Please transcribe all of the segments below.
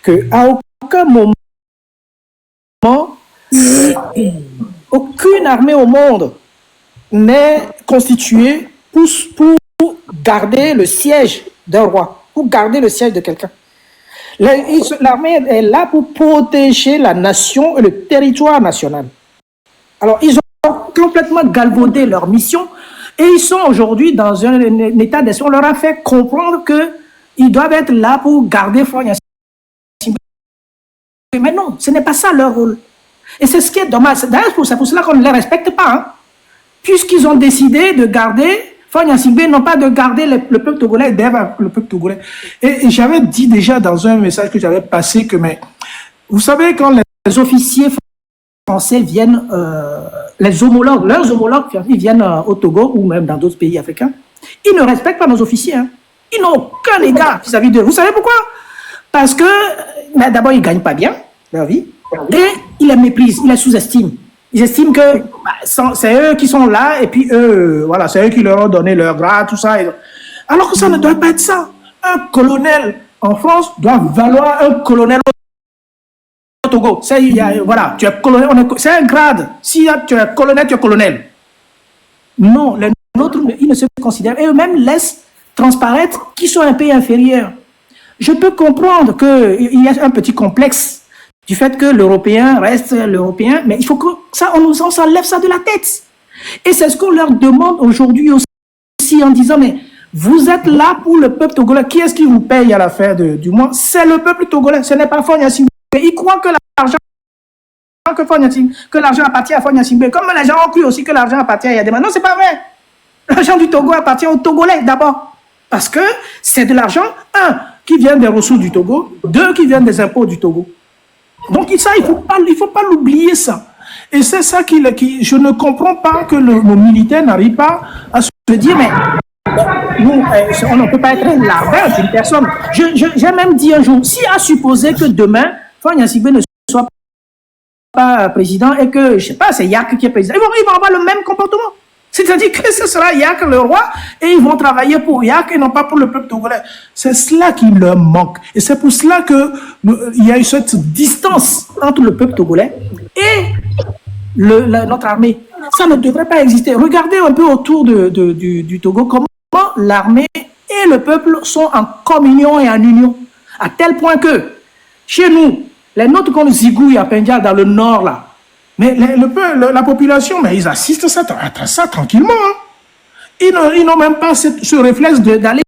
qu'à aucun moment, aucune armée au monde n'est constituée pour garder le siège d'un roi, pour garder le siège de quelqu'un. L'armée est là pour protéger la nation et le territoire national. Alors, ils ont complètement galvaudé leur mission et ils sont aujourd'hui dans un état d'esprit. On leur a fait comprendre qu'ils doivent être là pour garder Faure Gnassingbé. Mais non, ce n'est pas ça leur rôle. Et c'est ce qui est dommage. D'ailleurs, c'est pour cela qu'on ne les respecte pas. Hein. Puisqu'ils ont décidé de garder Faure Gnassingbé, non pas de garder le peuple togolais, derrière le peuple togolais. Et j'avais dit déjà dans un message que j'avais passé que, mais, vous savez, quand les officiers français viennent, leurs homologues, ils viennent au Togo ou même dans d'autres pays africains, ils ne respectent pas nos officiers. Hein. Ils n'ont aucun égard vis-à-vis d'eux. Vous savez pourquoi? Parce que, d'abord, ils ne gagnent pas bien leur vie et ils les méprisent, ils les sous-estiment. Ils estiment que c'est eux qui sont là et puis eux, voilà, c'est eux qui leur ont donné leur grade, tout ça. Alors que ça ne doit pas être ça. Un colonel en France doit valoir un colonel au Togo. Voilà, tu es colonel, c'est un grade. Si tu es colonel, tu es colonel. Non, les nôtres, ils ne se considèrent, et eux-mêmes laissent transparaître qu'ils sont un pays inférieur. Je peux comprendre qu'il y a un petit complexe du fait que l'Européen reste l'Européen, mais il faut que ça, on s'enlève ça de la tête. Et c'est ce qu'on leur demande aujourd'hui aussi en disant, mais vous êtes là pour le peuple togolais. Qui est-ce qui vous paye à la fin du mois? C'est le peuple togolais, ce n'est pas Faure Gnassingbé. Ils croient que l'argent appartient à Faure Gnassingbé. Comme les gens ont cru aussi que l'argent appartient à Yadema. Non, c'est pas vrai. L'argent du Togo appartient aux Togolais d'abord. Parce que c'est de l'argent, un, qui vient des ressources du Togo, deux, qui vient des impôts du Togo. Donc ça, il ne faut pas l'oublier ça. Et c'est ça je ne comprends pas que nos militaires n'arrivent pas à se dire, mais nous, on ne peut pas être l'arbitre d'une personne. J'ai même dit un jour, si à supposer que demain, Faure Gnassingbé ne soit pas président et que, je ne sais pas, c'est Yak qui est président, ils vont avoir le même comportement. C'est-à-dire que ce sera Yak le roi et ils vont travailler pour Yak et non pas pour le peuple togolais. C'est cela qui leur manque. Et c'est pour cela qu'il y a eu cette distance entre le peuple togolais et notre armée. Ça ne devrait pas exister. Regardez un peu autour du Togo comment l'armée et le peuple sont en communion et en union. À tel point que chez nous, les nôtres qu'on zigouille à Pendjal dans le nord là, mais la population, mais ils assistent à ça tranquillement. Hein. Ils n'ont même pas ce réflexe d'aller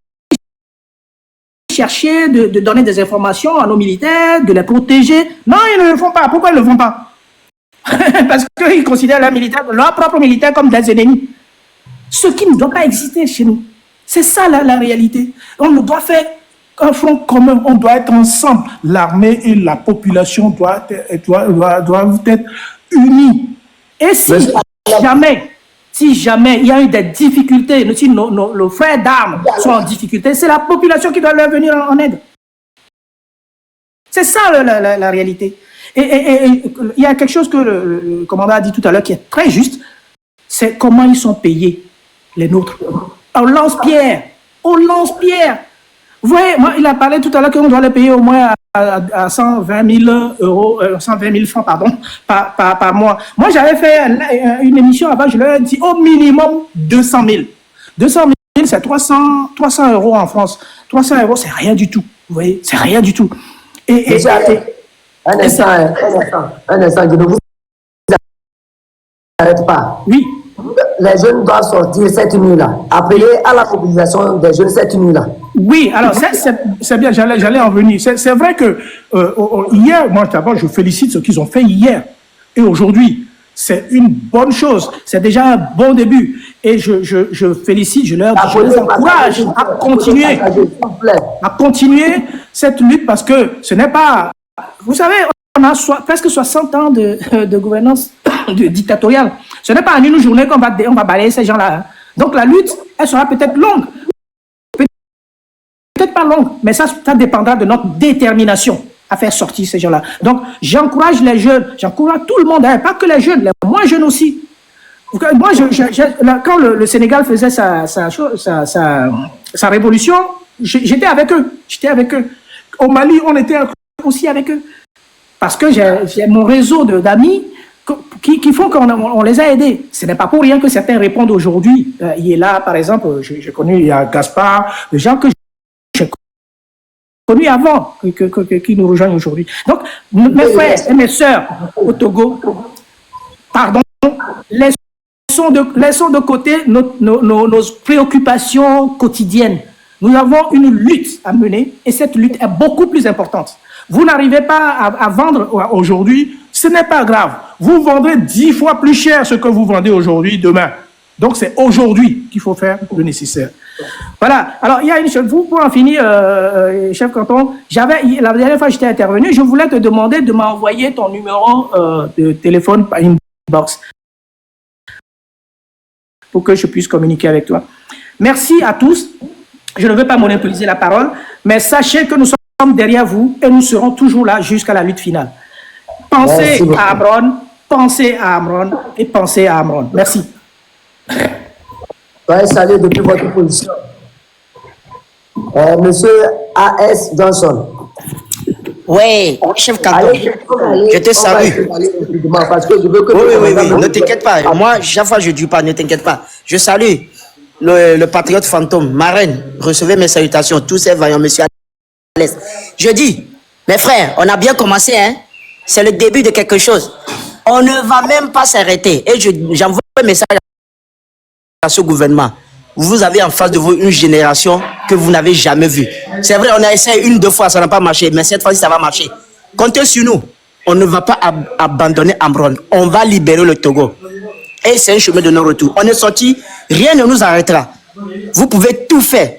chercher, de donner des informations à nos militaires, de les protéger. Non, ils ne le font pas. Pourquoi ils ne le font pas? Parce qu'ils considèrent leurs propres militaires comme des ennemis. Ce qui ne doit pas exister chez nous. C'est ça la réalité. On doit faire un front commun. On doit être ensemble. L'armée et la population doivent être unis. Et si jamais il y a eu des difficultés, si nos frères d'armes sont en difficulté, c'est la population qui doit leur venir en aide. C'est ça la réalité. Et il y a quelque chose que le commandant a dit tout à l'heure qui est très juste, c'est comment ils sont payés, les nôtres. Au lance-pierre. Vous voyez, il a parlé tout à l'heure qu'on doit les payer au moins à 120 000 euros, 120 000 francs, pardon, par mois. Moi, j'avais fait une émission avant, je leur ai dit au minimum 200 000. 200 000, c'est 300 euros en France. 300 euros, c'est rien du tout. Vous voyez, c'est rien du tout. Un instant, je ne vous arrête pas. Oui. Les jeunes doivent sortir cette nuit-là. Appelez à la mobilisation des jeunes cette nuit-là. Oui, alors c'est bien, j'allais en venir. C'est vrai que hier, moi d'abord, je félicite ce qu'ils ont fait hier et aujourd'hui. C'est une bonne chose. C'est déjà un bon début. Et je félicite, je les encourage à continuer cette lutte parce que ce n'est pas... Vous savez, on a presque 60 ans de gouvernance dictatoriale. Ce n'est pas en une journée qu'on va balayer ces gens-là. Donc la lutte, elle sera peut-être longue. Peut-être pas longue, mais ça dépendra de notre détermination à faire sortir ces gens-là. Donc j'encourage les jeunes, j'encourage tout le monde, hein, pas que les jeunes, les moins jeunes aussi. Moi, quand le Sénégal faisait sa révolution, j'étais avec eux. Au Mali, on était aussi avec eux. Parce que j'ai mon réseau d'amis qui font qu'on les a aidés. Ce n'est pas pour rien que certains répondent aujourd'hui. Il est là, par exemple, j'ai connu, il y a Gaspard, des gens que j'ai connus avant, qui nous rejoignent aujourd'hui. Donc, mes frères et mes sœurs au Togo, pardon, laissons de côté nos préoccupations quotidiennes. Nous avons une lutte à mener et cette lutte est beaucoup plus importante. Vous n'arrivez pas à vendre aujourd'hui, ce n'est pas grave. Vous vendrez 10 fois plus cher ce que vous vendez aujourd'hui, demain. Donc, c'est aujourd'hui qu'il faut faire le nécessaire. Voilà. Alors, il y a une chose, pour en finir, chef canton, la dernière fois que j'étais intervenu, je voulais te demander de m'envoyer ton numéro de téléphone par inbox pour que je puisse communiquer avec toi. Merci à tous. Je ne veux pas monopoliser la parole, mais sachez que nous sommes derrière vous et nous serons toujours là jusqu'à la lutte finale. Pensez à Amron et pensez à Amron. Merci. Salut depuis votre position. Monsieur A.S. Johnson. Oui, chef canton, je te salue. Oui, ne t'inquiète pas. Moi, chaque fois je ne dis pas, ne t'inquiète pas. Je salue le patriote fantôme, Marraine. Recevez mes salutations, tous ces vaillants messieurs à l'aise. Je dis, mes frères, on a bien commencé, hein. C'est le début de quelque chose. On ne va même pas s'arrêter. Et j'envoie un message à ce gouvernement. Vous avez en face de vous une génération que vous n'avez jamais vue. C'est vrai, on a essayé 1-2 fois, ça n'a pas marché, mais cette fois-ci, ça va marcher. Comptez sur nous. On ne va pas abandonner Amron. On va libérer le Togo. Et c'est un chemin de non-retour. On est sorti, rien ne nous arrêtera. Vous pouvez tout faire.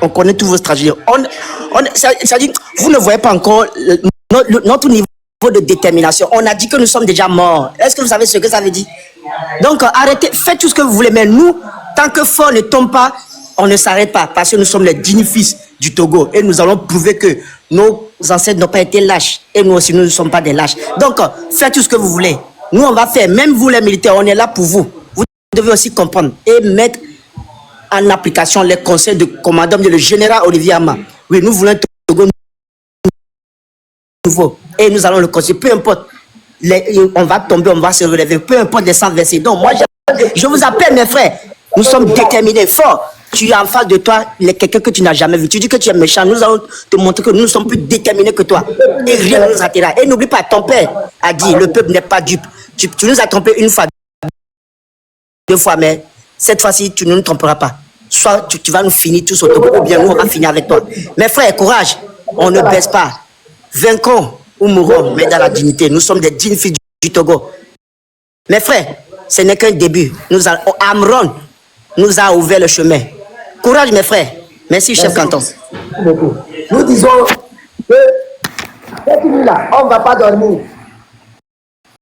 On connaît tous vos stratégies. C'est-à-dire, vous ne voyez pas encore notre niveau de détermination. On a dit que nous sommes déjà morts. Est-ce que vous savez ce que ça veut dire? Donc, arrêtez, faites tout ce que vous voulez, mais nous, tant que fort ne tombe pas, on ne s'arrête pas, parce que nous sommes les dignes fils du Togo et nous allons prouver que nos ancêtres n'ont pas été lâches et nous aussi, nous ne sommes pas des lâches. Donc, faites tout ce que vous voulez. Nous, on va faire, même vous les militaires, on est là pour vous. Vous devez aussi comprendre et mettre en application les conseils du commandant, le général Olivier Ama. Oui, nous voulons un Togo nouveau et nous allons le conseiller, peu importe. On va tomber, on va se relever, peu importe les sangs versés. Donc, moi, je vous appelle, mes frères. Nous sommes déterminés, forts. Tu as en face de toi quelqu'un que tu n'as jamais vu. Tu dis que tu es méchant. Nous allons te montrer que nous sommes plus déterminés que toi. Et rien ne nous attirera. Et n'oublie pas, ton père a dit, le peuple n'est pas dupe. Tu nous as trompé 1 fois, 2 fois, mais cette fois-ci, tu ne nous tromperas pas. Soit tu vas nous finir tous au Togo, ou bien nous, on va finir avec toi. Mes frères, courage. On ne baisse pas. Vaincons ou mourons, mais dans la dignité. Nous sommes des dignes fils du Togo. Mes frères, ce n'est qu'un début. Amron nous a ouvert le chemin. Courage, mes frères. Merci, chef canton. Nous disons que cette nuit-là, on ne va pas dormir.